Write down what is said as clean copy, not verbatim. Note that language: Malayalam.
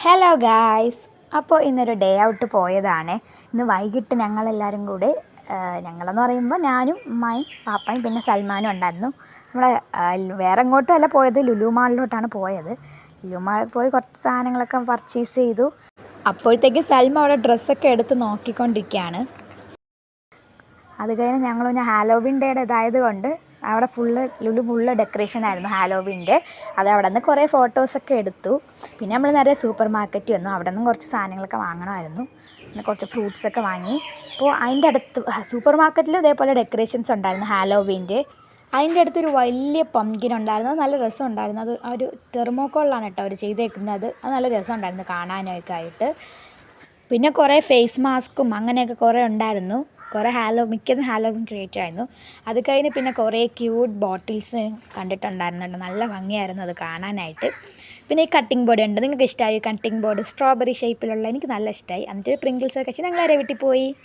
Hello guys. അപ്പോൾ ഇന്നൊരു ഡേ ഔട്ട് പോയതാണ്. ഇന്ന് വൈകിട്ട് ഞങ്ങളെല്ലാവരും കൂടി ഞങ്ങളെന്ന് പറയുമ്പോൾ ഞാനും ഉമ്മായും പാപ്പയും പിന്നെ സൽമാനും ഉണ്ടായിരുന്നു. നമ്മളെ വേറെ എങ്ങോട്ടും അല്ല പോയത്, ലുലു മാളിലോട്ടാണ് പോയത്. ലുലു മാളിൽ പോയി കുറച്ച് സാധനങ്ങളൊക്കെ പർച്ചേസ് ചെയ്തു. അപ്പോഴത്തേക്ക് സൽമ അവിടെ ഡ്രസ്സൊക്കെ എടുത്ത് നോക്കിക്കൊണ്ടിരിക്കുകയാണ്. അത് കഴിഞ്ഞ് ഞങ്ങൾ പിന്നെ ഹാലോവിൻ ഡേയുടെ ഇതായത് കൊണ്ട് അവിടെ ലുലു ഫുള്ള് ഡെക്കറേഷൻ ആയിരുന്നു ഹാലോവിൻ്റെ. അത് അവിടെ നിന്ന് കുറേ ഫോട്ടോസൊക്കെ എടുത്തു. പിന്നെ നമ്മൾ നേരെ സൂപ്പർ മാർക്കറ്റ് വന്നു. അവിടെ നിന്നും കുറച്ച് സാധനങ്ങളൊക്കെ വാങ്ങണമായിരുന്നു. പിന്നെ കുറച്ച് ഫ്രൂട്ട്സൊക്കെ വാങ്ങി. അപ്പോൾ അതിൻ്റെ അടുത്ത് സൂപ്പർ മാർക്കറ്റിൽ ഇതേപോലെ ഡെക്കറേഷൻസ് ഉണ്ടായിരുന്നു ഹാലോവിൻ്റെ. അതിൻ്റെ അടുത്തൊരു വലിയ പംകിൻ ഉണ്ടായിരുന്നു. അത് നല്ല രസം ഉണ്ടായിരുന്നു. അത് ഒരു തെർമോക്കോളിലാണ് കേട്ടോ അവർ ചെയ്തേക്കുന്നത്. അത് നല്ല രസം ഉണ്ടായിരുന്നു കാണാനൊക്കെ ആയിട്ട്. പിന്നെ കുറേ ഫേസ് മാസ്കും അങ്ങനെയൊക്കെ കുറേ ഉണ്ടായിരുന്നു. കുറേ മിക്കതും ഹാലോവിൻ ക്രിയേറ്റഡ് ആയിരുന്നു. അത് കഴിഞ്ഞ് പിന്നെ കുറേ ക്യൂട്ട് ബോട്ടിൽസ് കണ്ടിട്ടുണ്ടായിരുന്നുണ്ട്. നല്ല ഭംഗിയായിരുന്നു അത് കാണാനായിട്ട്. പിന്നെ ഈ കട്ടിംഗ് ബോർഡ് ഉണ്ട്. നിങ്ങൾക്ക് ഇഷ്ടമായി കട്ടിംഗ് ബോർഡ്? സ്ട്രോബെറി ഷേപ്പിലുള്ള എനിക്ക് നല്ല ഇഷ്ടമായി. എന്നിട്ട് പ്രിങ്കിൾസൊക്കെ വെച്ച് ഞങ്ങൾ വീട്ടിൽ പോയി.